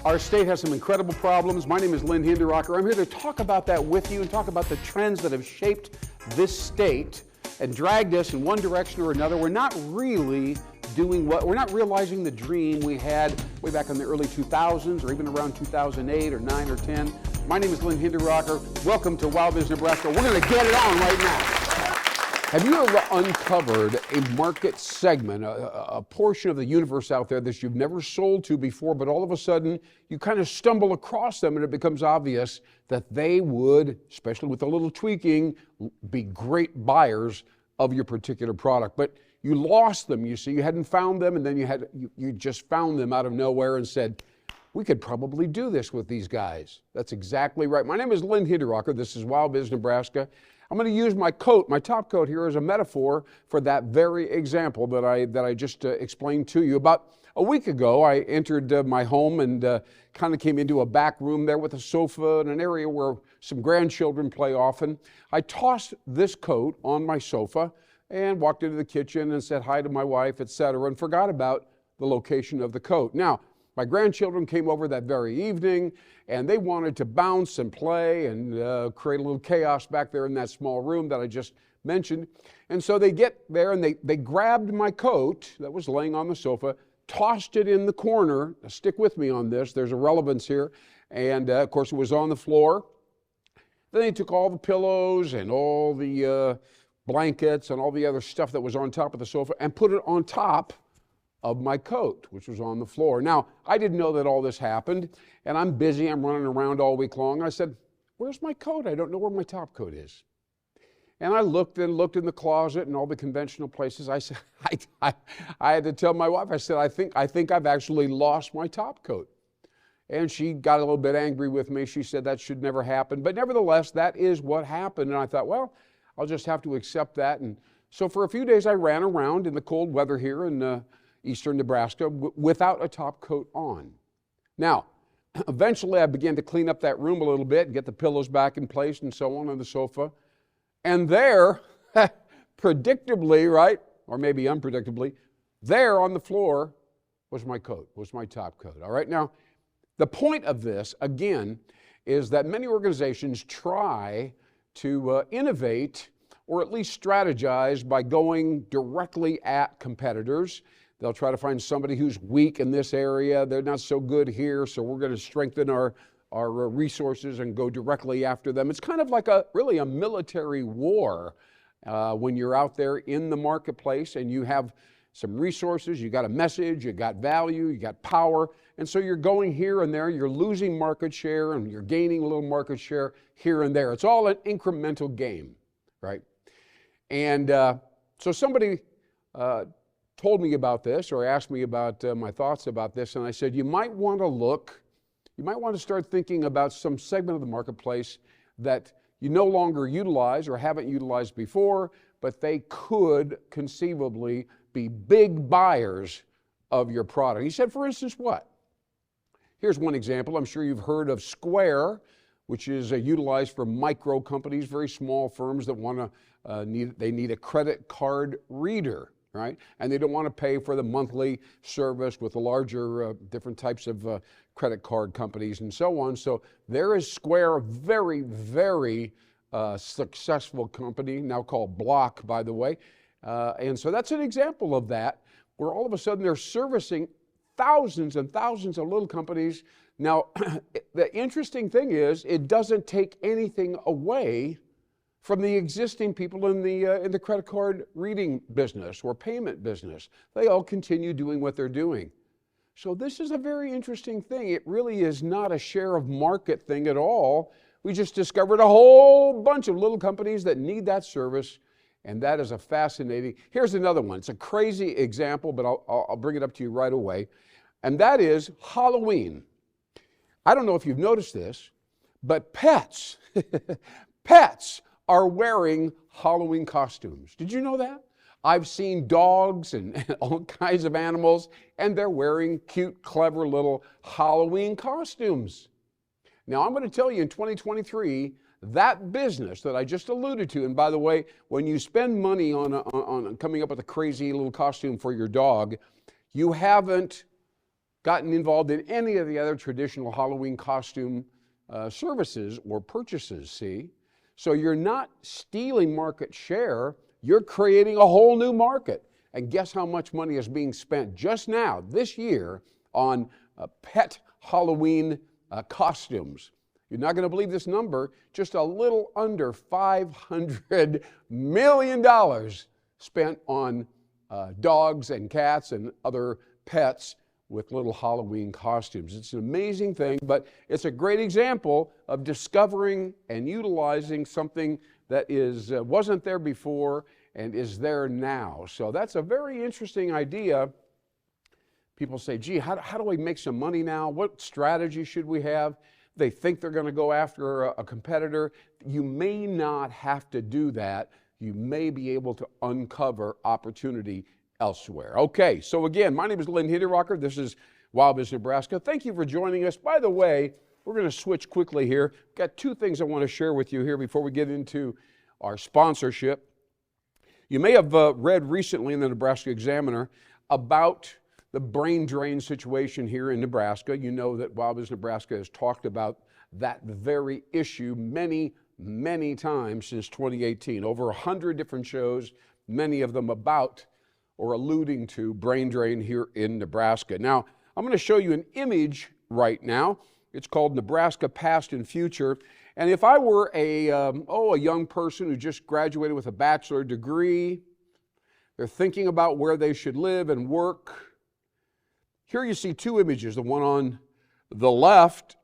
Our state has some incredible problems. My name is Lynn Hinderaker. I'm here to talk about that with you and talk about the trends that have shaped this state and dragged us in one direction or another. We're not really we're not realizing the dream we had way back in the early 2000s or even around 2008 or 9 or 10. My name is Lynn Hinderaker. Welcome to WowBiz Nebraska. We're going to get it on right now. Have you ever uncovered a market segment, a portion of the universe out there that you've never sold to before, but all of a sudden you kind of stumble across them and it becomes obvious that they would, especially with a little tweaking, be great buyers of your particular product. But you lost them, you see, you hadn't found them, and then you just found them out of nowhere and said, we could probably do this with these guys. That's exactly right. My name is Lynn Hinderaker. This is WowBiz Nebraska. I'm going to use my coat, my top coat here, as a metaphor for that very example that I just explained to you. About a week ago, I entered my home and kind of came into a back room there with a sofa and an area where some grandchildren play often. I tossed this coat on my sofa and walked into the kitchen and said hi to my wife, etc., and forgot about the location of the coat. Now, my grandchildren came over that very evening, and they wanted to bounce and play and create a little chaos back there in that small room that I just mentioned. And so they get there, and they grabbed my coat that was laying on the sofa, tossed it in the corner. Now, stick with me on this. There's a relevance here. And, of course, it was on the floor. Then they took all the pillows and all the blankets and all the other stuff that was on top of the sofa and put it on top of my coat, which was on the floor. Now, I didn't know that all this happened, and I'm busy. I'm running around all week long. I said, where's my coat? I don't know where my top coat is. And I looked in the closet and all the conventional places. I said, I had to tell my wife, I said, I think I've actually lost my top coat. And she got a little bit angry with me. She said that should never happen. But nevertheless, that is what happened. And I thought, well, I'll just have to accept that. And so for a few days, I ran around in the cold weather here in eastern Nebraska without a top coat on. Now, eventually I began to clean up that room a little bit and get the pillows back in place and so on the sofa. And there, predictably, right, or maybe unpredictably, there on the floor was my coat, was my top coat. All right, now, the point of this, again, is that many organizations try to innovate or at least strategize by going directly at competitors. They'll try to find somebody who's weak in this area. They're not so good here, so we're going to strengthen our resources and go directly after them. It's kind of like really a military war when you're out there in the marketplace and you have some resources, you got a message, you got value, you got power, and so you're going here and there, you're losing market share and you're gaining a little market share here and there. It's all an incremental game, right? And so somebody told me about this or asked me about my thoughts about this, and I said, you might want to start thinking about some segment of the marketplace that you no longer utilize or haven't utilized before, but they could conceivably be big buyers of your product. He said, for instance, what? Here's one example. I'm sure you've heard of Square, which is utilized for micro companies, very small firms that want to need a credit card reader, right? And they don't want to pay for the monthly service with the larger different types of credit card companies and so on. So there is Square, a very, very successful company, now called Block, by the way. And so that's an example of that, where all of a sudden they're servicing thousands and thousands of little companies. Now, the interesting thing is it doesn't take anything away from the existing people in the credit card reading business or payment business. They all continue doing what they're doing. So this is a very interesting thing. It really is not a share of market thing at all. We just discovered a whole bunch of little companies that need that service, and that is a fascinating. Here's another one. It's a crazy example, but I'll bring it up to you right away, and that is Halloween. I don't know if you've noticed this, but pets are wearing Halloween costumes. Did you know that? I've seen dogs and all kinds of animals, and they're wearing cute, clever little Halloween costumes. Now, I'm going to tell you in 2023, that business that I just alluded to, and by the way, when you spend money on coming up with a crazy little costume for your dog, you haven't gotten involved in any of the other traditional Halloween costume services or purchases, see? So you're not stealing market share, you're creating a whole new market. And guess how much money is being spent just now, this year, on pet Halloween costumes? You're not going to believe this number, just a little under $500 million spent on dogs and cats and other pets with little Halloween costumes. It's an amazing thing, but it's a great example of discovering and utilizing something that wasn't there before and is there now. So that's a very interesting idea. People say, gee, how do we make some money now? What strategy should we have? They think they're going to go after a competitor. You may not have to do that. You may be able to uncover opportunity elsewhere. Okay, so again, my name is Lynn Hinderaker. This is WowBiz Nebraska. Thank you for joining us. By the way, we're going to switch quickly here. Got two things I want to share with you here before we get into our sponsorship. You may have read recently in the Nebraska Examiner about the brain drain situation here in Nebraska. You know that WowBiz Nebraska has talked about that very issue many, many times since 2018. Over 100 different shows, many of them about or alluding to brain drain here in Nebraska. Now, I'm going to show you an image right now. It's called Nebraska Past and Future. And if I were a young person who just graduated with a bachelor degree, they're thinking about where they should live and work. Here you see two images. The one on the left,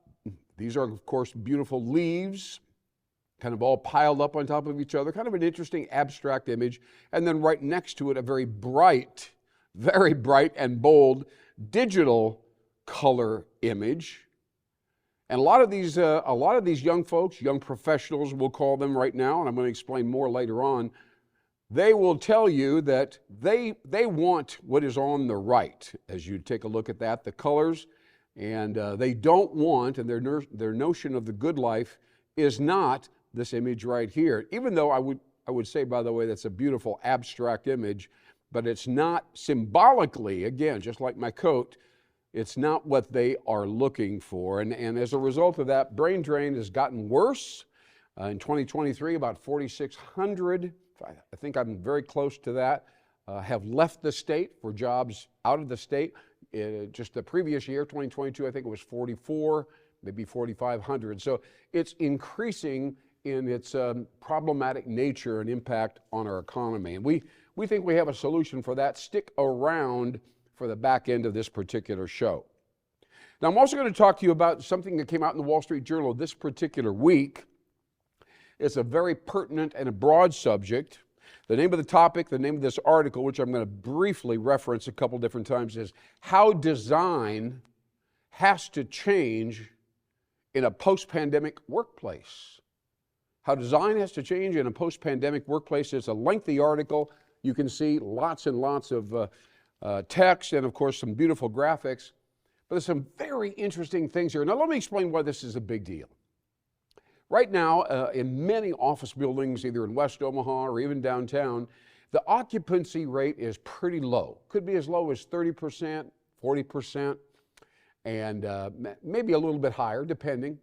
these are, of course, beautiful leaves, kind of all piled up on top of each other, kind of an interesting abstract image. And then right next to it, a very bright and bold digital color image. And a lot of these young folks, young professionals, we'll call them right now, and I'm going to explain more later on, they will tell you that they want what is on the right as you take a look at that, the colors, and they don't want, and their notion of the good life is not this image right here. Even though I would say, by the way, that's a beautiful abstract image, but it's not symbolically, again, just like my coat, it's not what they are looking for. And as a result of that, brain drain has gotten worse. In 2023, about 4,600, I think I'm very close to that, have left the state for jobs out of the state. Just the previous year, 2022, I think it was 44, maybe 4,500. So it's increasing in its problematic nature and impact on our economy. And we think we have a solution for that. Stick around for the back end of this particular show. Now, I'm also going to talk to you about something that came out in the Wall Street Journal this particular week. It's a very pertinent and a broad subject. The name of the topic, the name of this article, which I'm going to briefly reference a couple different times, is How Design Has to Change in a Post-Pandemic Workplace. How design has to change in a post-pandemic workplace. It's a lengthy article. You can see lots and lots of text and, of course, some beautiful graphics. But there's some very interesting things here. Now, let me explain why this is a big deal. Right now, in many office buildings, either in West Omaha or even downtown, the occupancy rate is pretty low. Could be as low as 30%, 40%, and maybe a little bit higher, depending.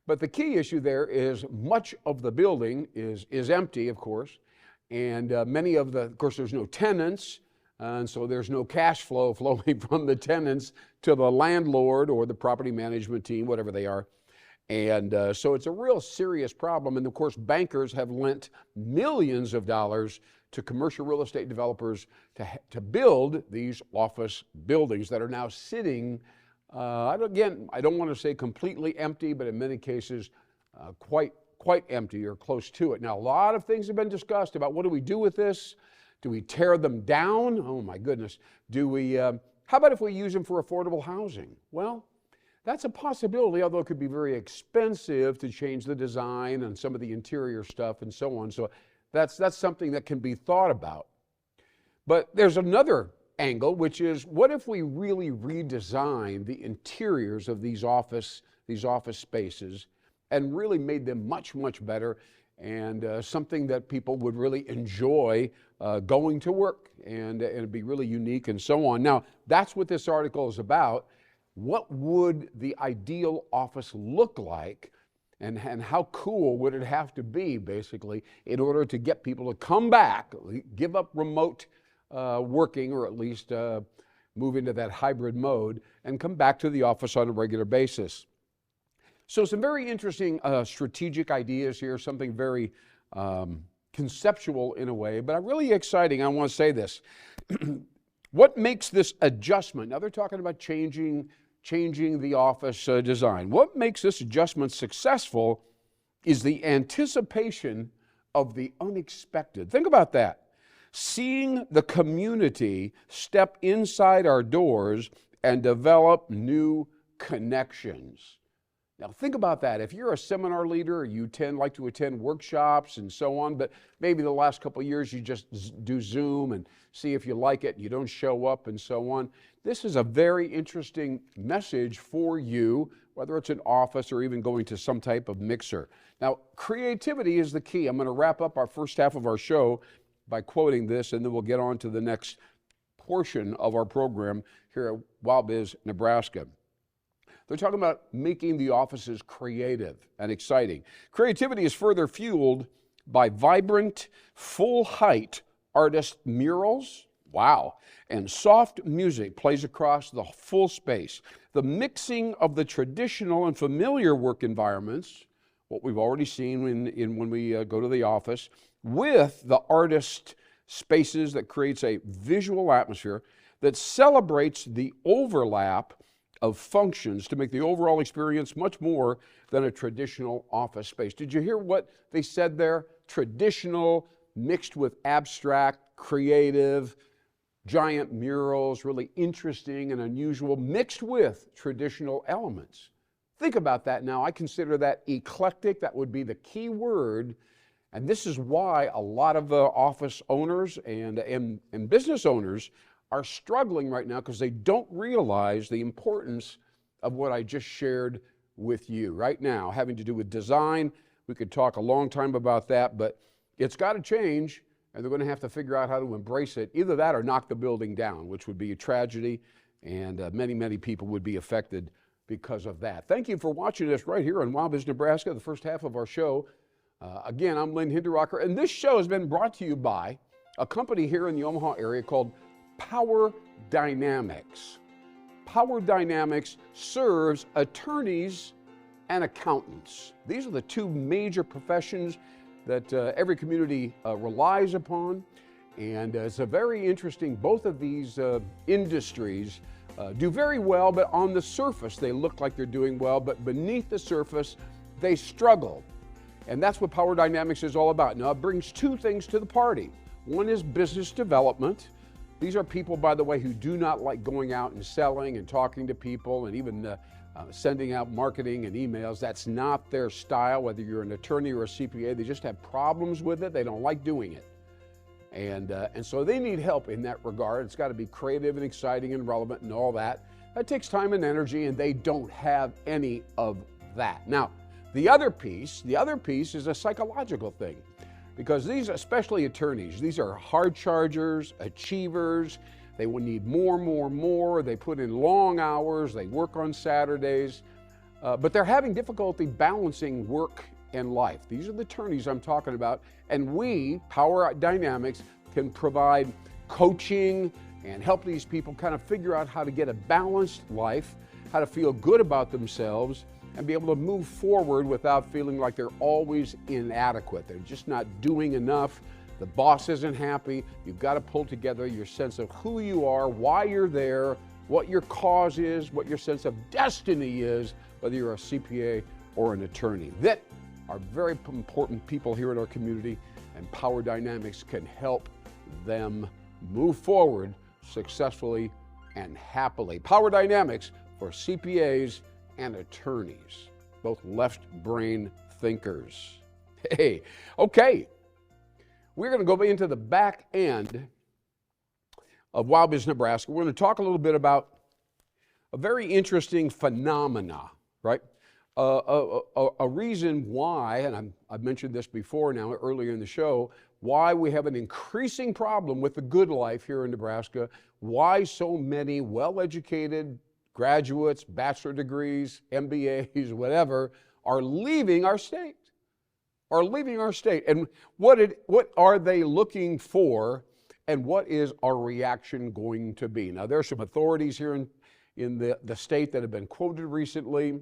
But the key issue there is much of the building is empty, of course, and of course, there's no tenants, and so there's no cash flow flowing from the tenants to the landlord or the property management team, whatever they are. And so it's a real serious problem. And of course, bankers have lent millions of dollars to commercial real estate developers to build these office buildings that are now sitting, again, I don't want to say completely empty, but in many cases, quite empty or close to it. Now, a lot of things have been discussed about what do we do with this? Do we tear them down? Oh my goodness. How about if we use them for affordable housing? Well, that's a possibility, although it could be very expensive to change the design and some of the interior stuff and so on. So that's something that can be thought about. But there's another angle, which is what if we really redesign the interiors of these office spaces and really made them much, much better and something that people would really enjoy going to work and it'd be really unique and so on. Now, that's what this article is about. what would the ideal office look like, and how cool would it have to be, basically, in order to get people to come back, give up remote working, or at least move into that hybrid mode and come back to the office on a regular basis. So some very interesting strategic ideas here, something very conceptual in a way, but really exciting. I want to say this. What makes this adjustment? Now they're talking about changing the office design. What makes this adjustment successful is the anticipation of the unexpected. Think about that. Seeing the community step inside our doors and develop new connections. Now think about that. If you're a seminar leader, or you like to attend workshops and so on, but maybe the last couple of years you just do Zoom and see if you like it, and you don't show up and so on. This is a very interesting message for you, whether it's an office or even going to some type of mixer. Now, creativity is the key. I'm going to wrap up our first half of our show by quoting this, and then we'll get on to the next portion of our program here at WowBiz Nebraska. They're talking about making the offices creative and exciting. Creativity is further fueled by vibrant, full-height artist murals, wow, and soft music plays across the full space. The mixing of the traditional and familiar work environments, what we've already seen when we go to the office, with the artist spaces that creates a visual atmosphere that celebrates the overlap of functions to make the overall experience much more than a traditional office space. Did you hear what they said there? Traditional mixed with abstract, creative, giant murals, really interesting and unusual, mixed with traditional elements. Think about that now. I consider that eclectic. That would be the key word. And this is why a lot of office owners and business owners are struggling right now, because they don't realize the importance of what I just shared with you right now, having to do with design. We could talk a long time about that, but it's got to change, and they're going to have to figure out how to embrace it. Either that or knock the building down, which would be a tragedy, and many people would be affected because of that. Thank you for watching us right here on WowBiz Nebraska, the first half of our show. Again, I'm Lynn Hinderaker, and this show has been brought to you by a company here in the Omaha area called Power Dynamics. Power Dynamics serves attorneys and accountants. These are the two major professions that every community relies upon, and it's a very interesting, both of these industries do very well, but on the surface they look like they're doing well, but beneath the surface they struggle. And that's what Power Dynamics is all about. Now, it brings two things to the party. One is business development. These are people, by the way, who do not like going out and selling and talking to people and even sending out marketing and emails. That's not their style, whether you're an attorney or a CPA. They just have problems with it. They don't like doing it. And so they need help in that regard. It's got to be creative and exciting and relevant and all that. That takes time and energy, and they don't have any of that. Now, the other piece is a psychological thing. Because these, especially attorneys, these are hard chargers, achievers. They will need more. They put in long hours. They work on Saturdays. But they're having difficulty balancing work and life. These are the attorneys I'm talking about. And we, Power Dynamics, can provide coaching and help these people kind of figure out how to get a balanced life, how to feel good about themselves, and be able to move forward without feeling like they're always inadequate. They're just not doing enough. The boss isn't happy. You've got to pull together your sense of who you are, why you're there, what your cause is, what your sense of destiny is, whether you're a CPA or an attorney. That are very important people here in our community, and Power Dynamics can help them move forward successfully and happily. Power Dynamics for CPAs and attorneys, both left brain thinkers. Hey, okay. We're going to go into the back end of WowBiz Nebraska. We're going to talk a little bit about a very interesting phenomena, right? A reason why, and I've mentioned this before now earlier in the show, why we have an increasing problem with the good life here in Nebraska, why so many well-educated graduates, bachelor degrees, MBAs, whatever, are leaving our state. And what are they looking for, and what is our reaction going to be? Now, there are some authorities here in the state that have been quoted recently.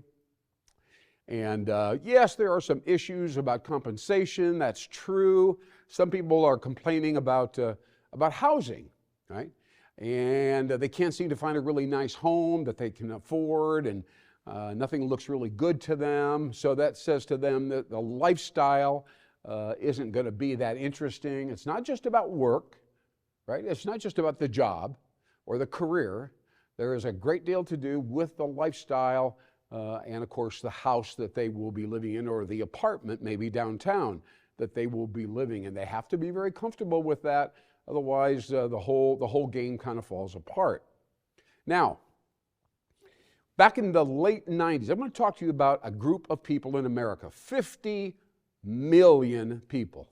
And yes, there are some issues about compensation. That's true. Some people are complaining about housing, right? And they can't seem to find a really nice home that they can afford, and nothing looks really good to them. So that says to them that the lifestyle isn't going to be that interesting. It's not just about work, right? It's not just about the job or the career. There is a great deal to do with the lifestyle and, of course, the house that they will be living in, or the apartment maybe downtown that they will be living in. They have to be very comfortable with that. Otherwise, the whole game kind of falls apart. Now, back in the late 90s, I'm going to talk to you about a group of people in America, 50 million people.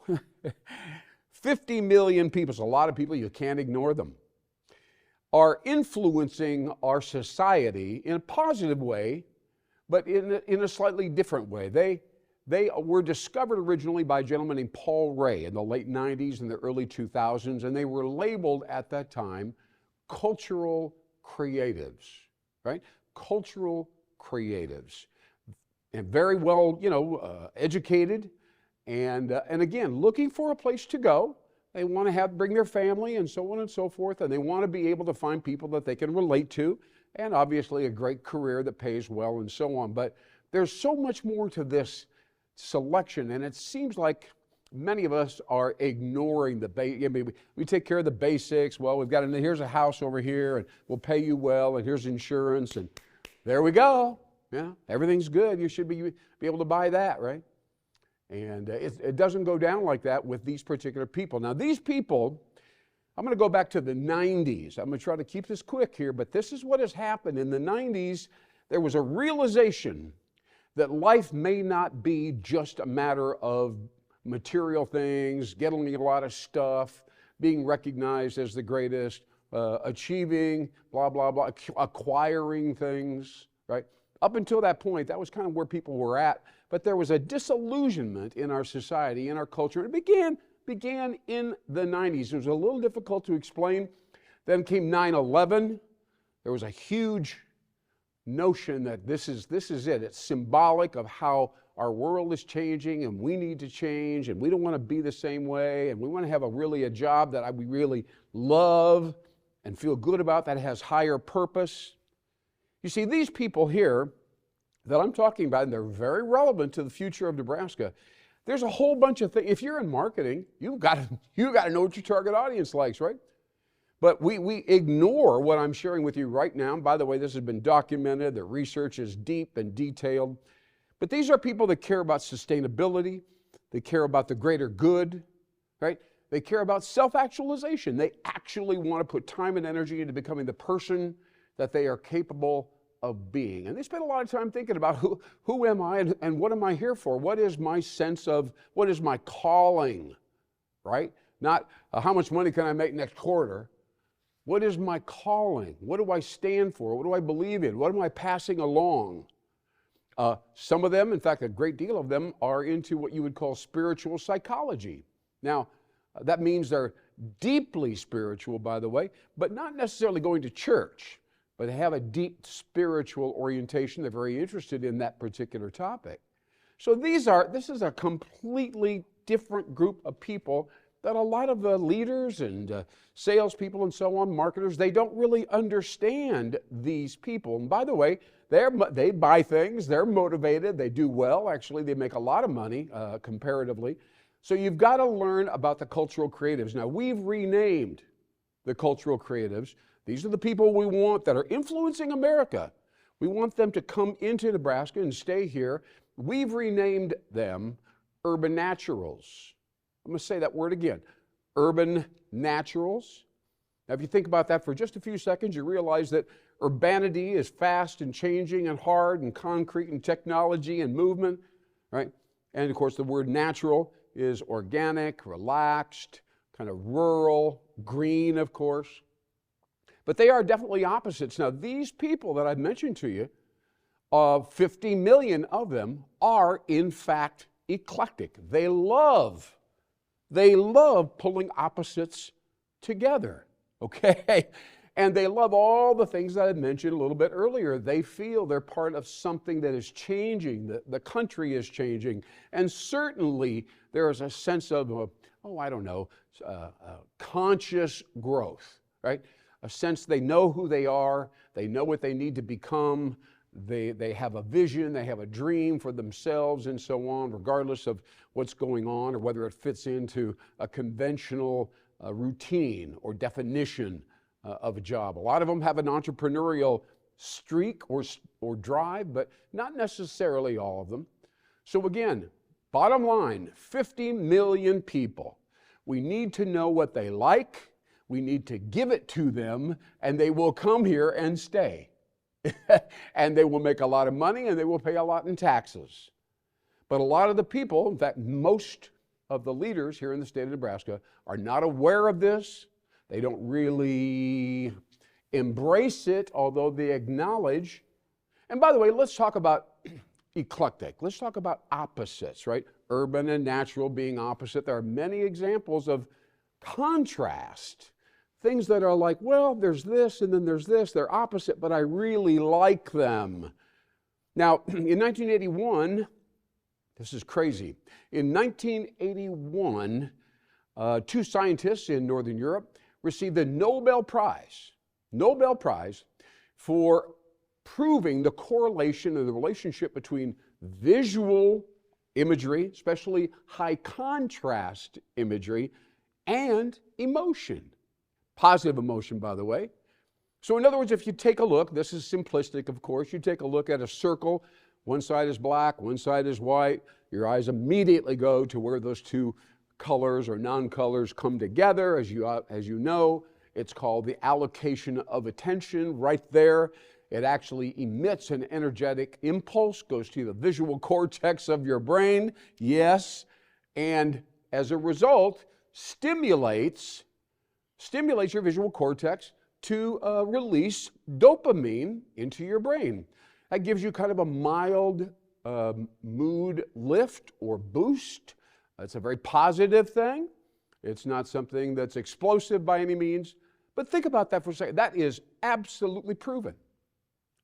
50 million people, it's a lot of people, you can't ignore them, are influencing our society in a positive way, but in a slightly different way. They were discovered originally by a gentleman named Paul Ray in the late 90s and the early 2000s, and they were labeled at that time cultural creatives, right? Cultural creatives, and very well, educated, and again, looking for a place to go. They want to bring their family and so on and so forth, and they want to be able to find people that they can relate to, and obviously a great career that pays well and so on. But there's so much more to this selection, and it seems like many of us are ignoring we take care of the basics. Well, here's a house over here, and we'll pay you well, and here's insurance, and there we go. Yeah, everything's good. You should be able to buy that, right? And it doesn't go down like that with these particular people. Now, these people, I'm going to go back to the 90s. I'm going to try to keep this quick here, but this is what has happened. In the 90s, there was a realization that life may not be just a matter of material things, getting a lot of stuff, being recognized as the greatest, achieving, blah, blah, blah, acquiring things, right? Up until that point, that was kind of where people were at, but there was a disillusionment in our society, in our culture. It began in the 90s. It was a little difficult to explain. Then came 9/11. There was a huge notion that this is it. It's symbolic of how our world is changing, and we need to change, and we don't want to be the same way, and we want to have a job that we really love and feel good about, that has higher purpose. You see, these people here that I'm talking about, and they're very relevant to the future of Nebraska, there's a whole bunch of things. If you're in marketing, you've got to know what your target audience likes, right? But we ignore what I'm sharing with you right now. And by the way, this has been documented. The research is deep and detailed. But these are people that care about sustainability. They care about the greater good, right? They care about self-actualization. They actually want to put time and energy into becoming the person that they are capable of being. And they spend a lot of time thinking about who am I and what am I here for? What is my sense of, what is my calling, right? Not how much money can I make next quarter. What is my calling? What do I stand for? What do I believe in? What am I passing along? Some of them, in fact, a great deal of them, are into what you would call spiritual psychology. Now, that means they're deeply spiritual, by the way, but not necessarily going to church, but they have a deep spiritual orientation. They're very interested in that particular topic. So this is a completely different group of people that a lot of the leaders and salespeople and so on, marketers, they don't really understand these people. And by the way, they buy things, they're motivated, they do well. Actually, they make a lot of money comparatively. So you've got to learn about the cultural creatives. Now, we've renamed the cultural creatives. These are the people we want that are influencing America. We want them to come into Nebraska and stay here. We've renamed them urban naturals. I'm going to say that word again, urban naturals. Now, if you think about that for just a few seconds, you realize that urbanity is fast and changing and hard and concrete and technology and movement, right? And, of course, the word natural is organic, relaxed, kind of rural, green, of course. But they are definitely opposites. Now, these people that I've mentioned to you, 50 million of them are, in fact, eclectic. They love pulling opposites together, okay? And they love all the things that I mentioned a little bit earlier. They feel they're part of something that is changing, the country is changing, and certainly there is a sense of, conscious growth, right? A sense they know who they are, they know what they need to become, they have a vision, they have a dream for themselves and so on, regardless of what's going on or whether it fits into a conventional routine or definition of a job. A lot of them have an entrepreneurial streak or drive, but not necessarily all of them. So again, bottom line, 50 million people. We need to know what they like, we need to give it to them, and they will come here and stay. And they will make a lot of money and they will pay a lot in taxes. But a lot of the people, in fact, most of the leaders here in the state of Nebraska are not aware of this. They don't really embrace it, although they acknowledge. And by the way, let's talk about eclectic. Let's talk about opposites, right? Urban and natural being opposite. There are many examples of contrast. Things that are like, well, there's this and then there's this. They're opposite, but I really like them. Now, in 1981, this is crazy. In 1981, two scientists in Northern Europe received the Nobel Prize for proving the correlation and the relationship between visual imagery, especially high contrast imagery, and emotion. Positive emotion, by the way. So in other words, if you take a look, this is simplistic, of course, you take a look at a circle, one side is black, one side is white, your eyes immediately go to where those two colors or non-colors come together. As you know, it's called the allocation of attention right there. It actually emits an energetic impulse, goes to the visual cortex of your brain, yes, and as a result, stimulates your visual cortex to release dopamine into your brain. That gives you kind of a mild mood lift or boost. It's a very positive thing. It's not something that's explosive by any means. But think about that for a second. That is absolutely proven.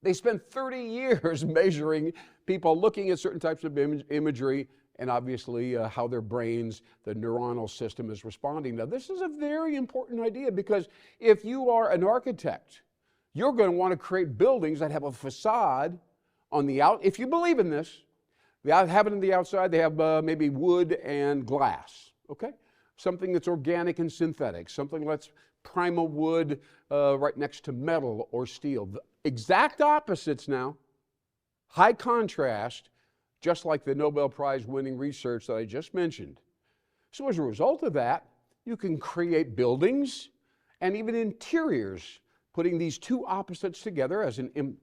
They spent 30 years measuring people looking at certain types of imagery and obviously how their brains, the neuronal system is responding. Now, this is a very important idea because if you are an architect, you're going to want to create buildings that have a facade on the out. If you believe in this, they have it on the outside, they have maybe wood and glass, okay? Something that's organic and synthetic, something that's primal wood right next to metal or steel. The exact opposites now, high contrast, just like the Nobel Prize winning research that I just mentioned. So as a result of that, you can create buildings and even interiors, putting these two opposites together as an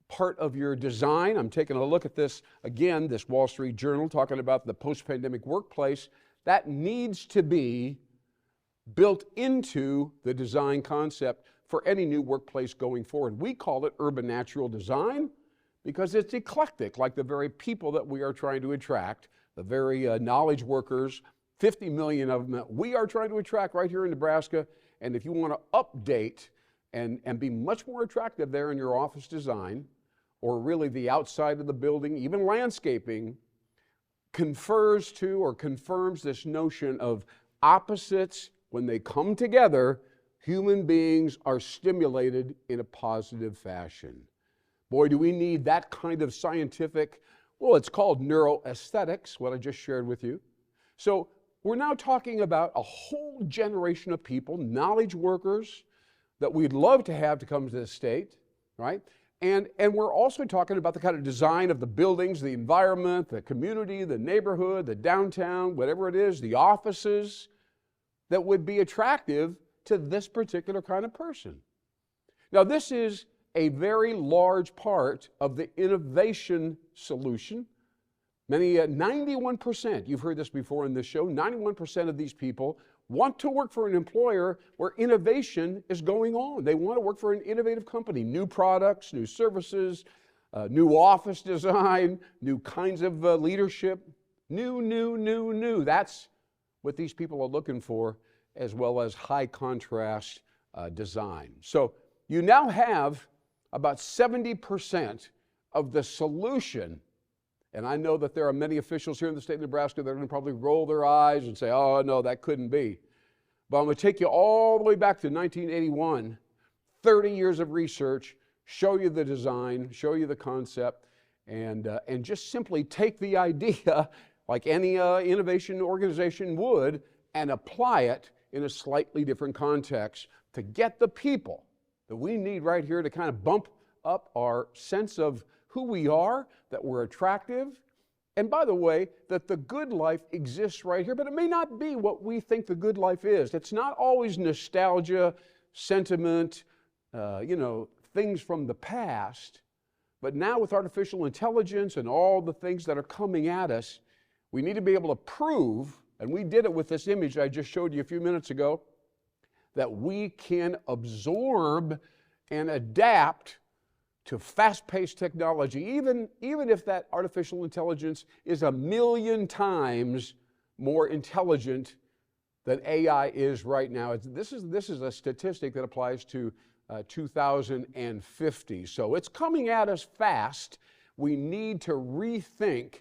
part of your design. I'm taking a look at this again, this Wall Street Journal talking about the post-pandemic workplace. That needs to be built into the design concept for any new workplace going forward. We call it urban natural design because it's eclectic, like the very people that we are trying to attract, the very knowledge workers, 50 million of them that we are trying to attract right here in Nebraska. And if you want to update and be much more attractive there in your office design, or really the outside of the building, even landscaping, confers to or confirms this notion of opposites. When they come together, human beings are stimulated in a positive fashion. Boy, do we need that kind of scientific, well, it's called neuroaesthetics, what I just shared with you. So we're now talking about a whole generation of people, knowledge workers, that we'd love to have to come to the state, right? And we're also talking about the kind of design of the buildings, the environment, the community, the neighborhood, the downtown, whatever it is, the offices, that would be attractive to this particular kind of person. Now, this is a very large part of the innovation solution. 91%, you've heard this before in this show, 91% of these people want to work for an employer where innovation is going on. They want to work for an innovative company, new products, new services, new office design, new kinds of leadership, new. That's what these people are looking for, as well as high contrast design. So you now have about 70% of the solution. And I know that there are many officials here in the state of Nebraska that are going to probably roll their eyes and say, oh, no, that couldn't be. But I'm going to take you all the way back to 1981, 30 years of research, show you the design, show you the concept, and just simply take the idea, like any innovation organization would, and apply it in a slightly different context to get the people that we need right here to kind of bump up our sense of who we are, that we're attractive, and by the way, that the good life exists right here, but it may not be what we think the good life is. It's not always nostalgia, sentiment, things from the past, but now with artificial intelligence and all the things that are coming at us, we need to be able to prove, and we did it with this image I just showed you a few minutes ago, that we can absorb and adapt to fast-paced technology, even if that artificial intelligence is 1,000,000 times more intelligent than AI is right now. This is a statistic that applies to 2050. So it's coming at us fast. We need to rethink.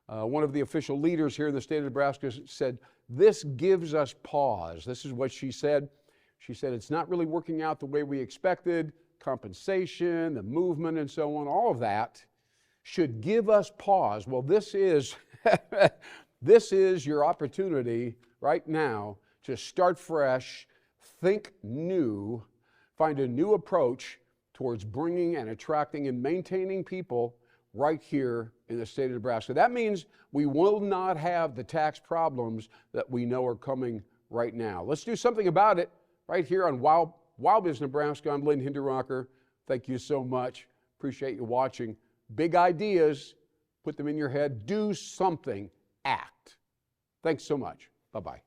One of the official leaders here in the state of Nebraska said, this gives us pause. This is what she said. She said, it's not really working out the way we expected. Compensation, the movement, and so on, all of that should give us pause. Well, this is your opportunity right now to start fresh, think new, find a new approach towards bringing and attracting and maintaining people right here in the state of Nebraska. That means we will not have the tax problems that we know are coming right now. Let's do something about it right here on WowBiz Nebraska. I'm Lynn Hinderaker. Thank you so much. Appreciate you watching. Big ideas, put them in your head. Do something. Act. Thanks so much. Bye-bye.